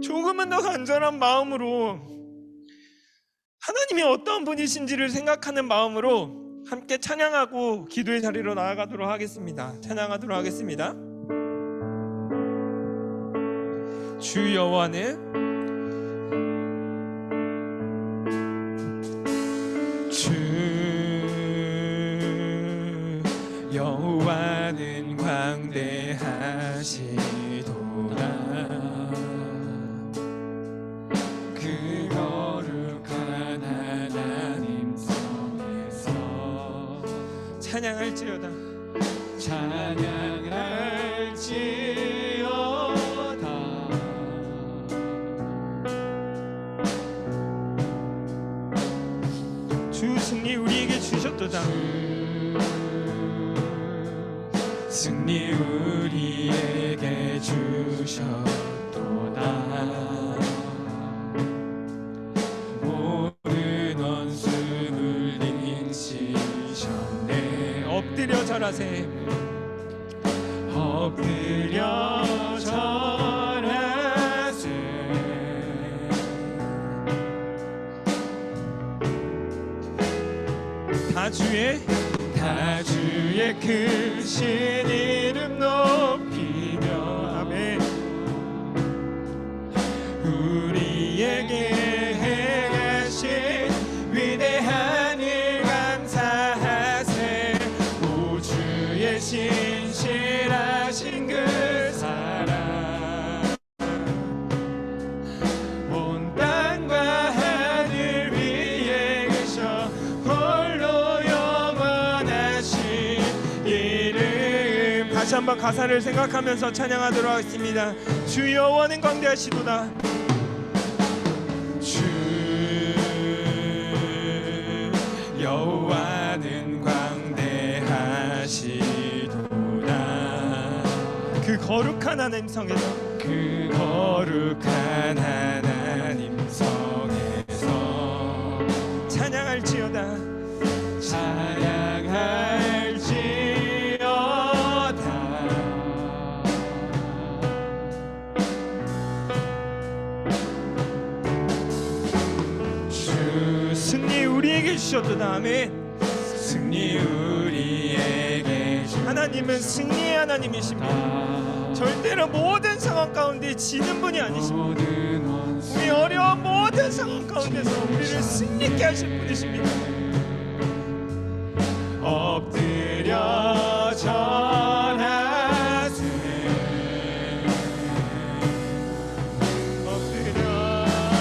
조금은 더 간절한 마음으로, 하나님이 어떤 분이신지를 생각하는 마음으로 함께 찬양하고 기도의 자리로 나아가도록 하겠습니다. 찬양하도록 하겠습니다. 주 여호와는 광대하시도다. 그 거룩한 하나님 성에서 찬양할지어다. 찬양할지어다. 주 승리 우리에게 주셨도다. 승리 우리에게 주셨도다. 모든 원수 물리치셨네. 엎드려 절하세. 엎드려 절하세. 다 주의 크신 이름 높이며, 아멘. 우리에게 행하신 위대한 일 감사하세. 오 주의 신실하신 그 사랑, 온 땅과 하늘 위에 계셔 홀로 영원하신 이름. 다시 한번 가사를 생각하면서 찬양하도록 하겠습니다. 주 여호와는 광대하시도다. 주 여호와는 광대하시도다. 그 거룩한 하나님 성에서, 그 거룩한 하나님 성에서 찬양할지어다. 찬양할지어다. 승리 우리에게 주셨도다. 아멘. 승리 우리에게 하나님은 승리의 하나님이십니다. 절대로 모든 상황 가운데 지는 분이 아니십니다. 우리 어려운 모든 상황 가운데서 우리를 승리케 하실 분이십니다. 엎드려 전하세 엎드려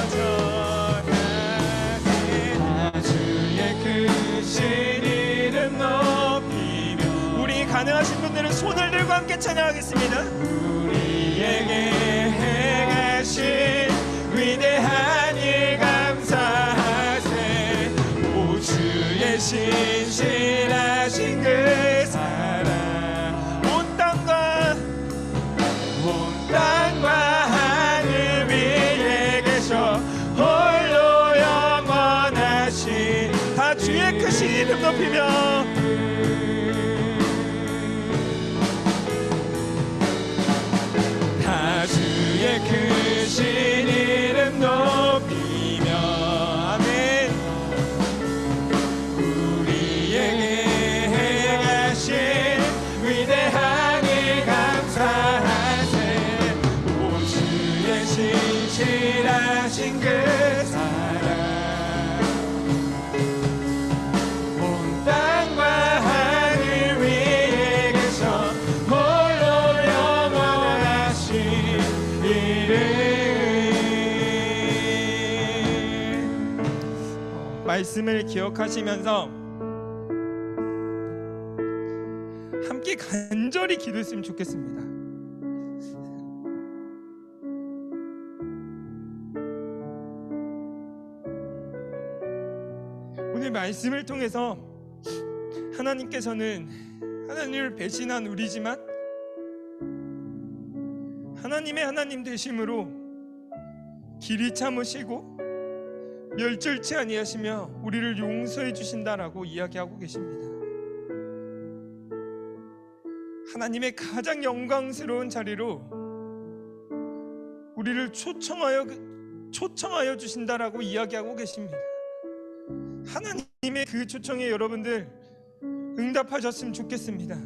전하세 주의 크신 이름 높이며 우리 가능하신 분들은 손을 들고 함께 찬양하겠습니다. 우리에게 행하신 위대한 일 감사하세 오 주의 신실하신 그 사랑 온 땅과 하늘 위에 계셔 홀로 영원하신 다 주의 크신 이름 높이며 다 주의 크신 이름 높이며 아멘 우리에게 행하신 위대한 일 감사하세 오 주의 신실하신 그 사랑 온 땅과 하늘 위에 계셔 홀로 영원하신 말씀을 기억하시면서 함께 간절히 기도했으면 좋겠습니다. 오늘 말씀을 통해서 하나님께서는 하나님을 배신한 우리지만 하나님의 하나님 되심으로 길이 참으시고 멸절치 아니하시며 우리를 용서해 주신다라고 이야기하고 계십니다. 하나님의 가장 영광스러운 자리로 우리를 초청하여 주신다라고 이야기하고 계십니다. 하나님의 그 초청에 여러분들 응답하셨으면 좋겠습니다.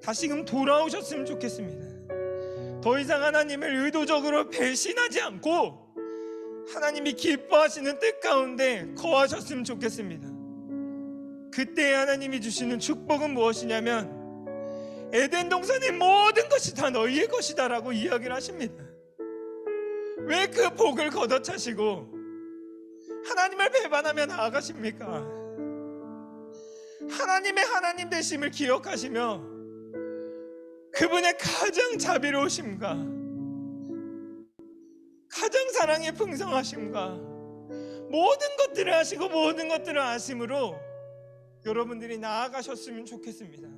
다시금 돌아오셨으면 좋겠습니다. 더 이상 하나님을 의도적으로 배신하지 않고 하나님이 기뻐하시는 뜻 가운데 거하셨으면 좋겠습니다. 그때 하나님이 주시는 축복은 무엇이냐면 에덴 동산의 모든 것이 다 너희의 것이다 라고 이야기를 하십니다. 왜 그 복을 걷어차시고 하나님을 배반하며 나아가십니까? 하나님의 하나님 되심을 기억하시며 그분의 가장 자비로우심과 가장 사랑의 풍성하심과 모든 것들을 하시고 모든 것들을 아심으로 여러분들이 나아가셨으면 좋겠습니다.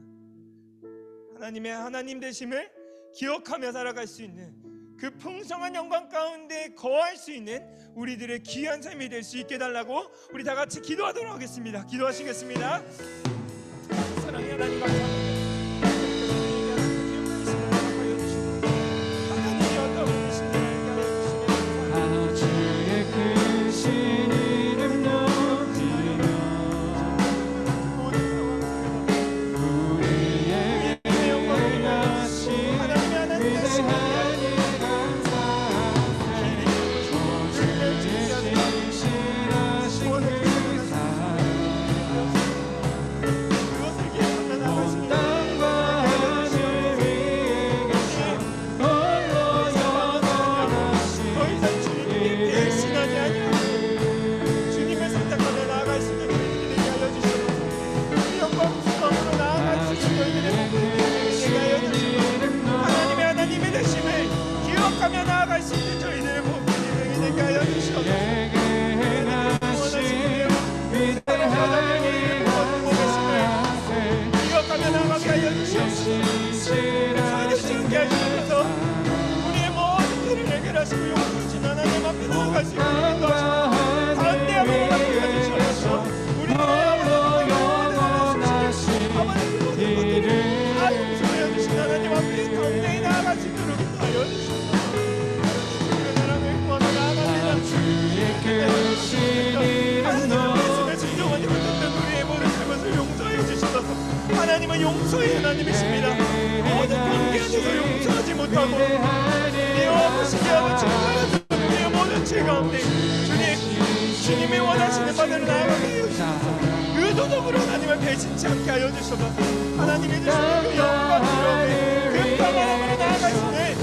하나님의 하나님 되심을 기억하며 살아갈 수 있는 그 풍성한 영광 가운데 거할 수 있는 우리들의 귀한 삶이 될 수 있게 달라고 우리 다 같이 기도하도록 하겠습니다. 기도하시겠습니다. 사랑의 하나님 감사합니다. 그것을 기억하며 나가십니다. 용서의 하나님이십니다. 모든 관계 안에서 용서하지 못하고 미워하고 시기하고 증오하는 우리의 모든 죄 가운데 주님이 원하시는 바대로 나아가게 해요. 의도적으로 하나님을 배신치 않게 하여 주셔서 하나님이 주시는 그 영광으로 그 평안함으로 나아가시네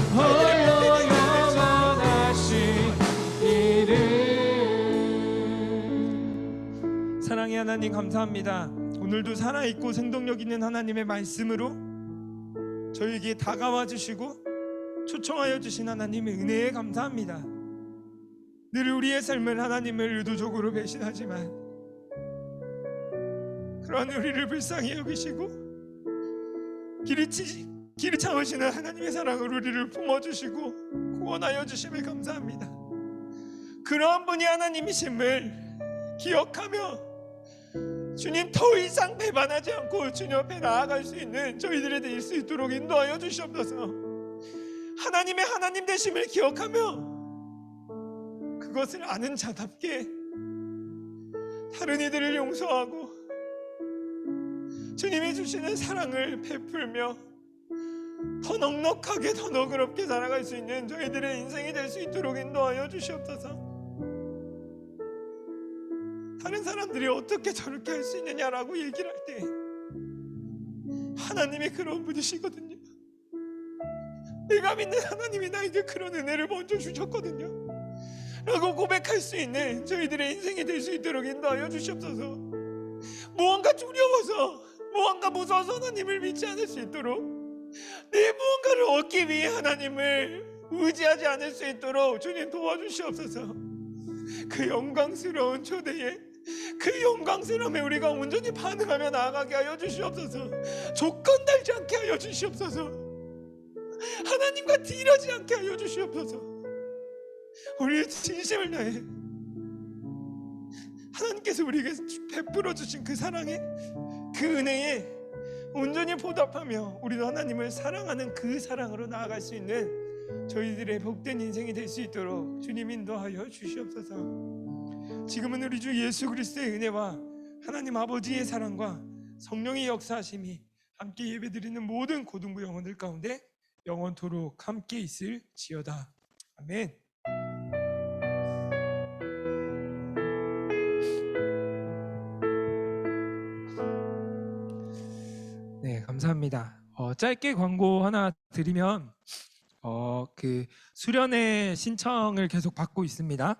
사랑의 하나님 감사합니다. 오늘도 살아있고 생동력 있는 하나님의 말씀으로 저에게 다가와 주시고 초청하여 주신 하나님의 은혜에 감사합니다. 늘 우리의 삶은 하나님을 의도적으로 배신하지만 그러한 우리를 불쌍히 여기시고 길이 참으시는 하나님의 사랑으로 우리를 품어주시고 구원하여 주심에 감사합니다. 그러한 분이 하나님이심을 기억하며 주님 더 이상 배반하지 않고 주님 앞에 나아갈 수 있는 저희들이 될 수 있도록 인도하여 주시옵소서. 하나님의 하나님 되심을 기억하며 그것을 아는 자답게 다른 이들을 용서하고 주님이 주시는 사랑을 베풀며 더 넉넉하게 더 너그럽게 살아갈 수 있는 저희들의 인생이 될 수 있도록 인도하여 주시옵소서. 다른 사람들이 어떻게 저렇게 할 수 있느냐라고 얘기를 할 때 하나님이 그런 분이시거든요. 내가 믿는 하나님이 나에게 그런 은혜를 먼저 주셨거든요 라고 고백할 수 있는 저희들의 인생이 될 수 있도록 인도하여 주시옵소서. 무언가 두려워서 무언가 무서워서 하나님을 믿지 않을 수 있도록 내 무언가를 얻기 위해 하나님을 의지하지 않을 수 있도록 주님 도와주시옵소서. 그 영광스러운 초대에 그 영광스러움에 우리가 온전히 반응하며 나아가게 하여 주시옵소서. 조건 달지 않게 하여 주시옵소서. 하나님과 딜하지 않게 하여 주시옵소서. 우리의 진심을 다해 하나님께서 우리에게 베풀어 주신 그 사랑에 그 은혜에 온전히 보답하며 우리도 하나님을 사랑하는 그 사랑으로 나아갈 수 있는 저희들의 복된 인생이 될 수 있도록 주님 인도하여 주시옵소서. 지금은 우리 주 예수 그리스도의 은혜와 하나님 아버지의 사랑과 성령의 역사하심이 함께 예배드리는 모든 고등부 영혼들 가운데 영원토록 함께 있을지어다. 아멘. 네, 감사합니다. 짧게 광고 하나 드리면 그 수련회 신청을 계속 받고 있습니다.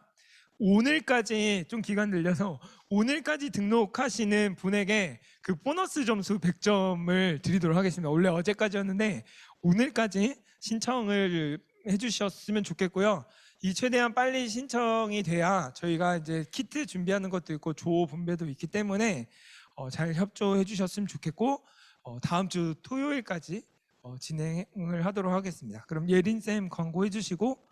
오늘까지 좀 기간 늘려서 오늘까지 등록하시는 분에게 그 보너스 점수 100점을 드리도록 하겠습니다. 원래 어제까지였는데 오늘까지 신청을 해주셨으면 좋겠고요. 이 최대한 빨리 신청이 돼야 저희가 이제 키트 준비하는 것도 있고 조호 분배도 있기 때문에 잘 협조해 주셨으면 좋겠고 다음 주 토요일까지 진행을 하도록 하겠습니다. 그럼 예린쌤 광고해 주시고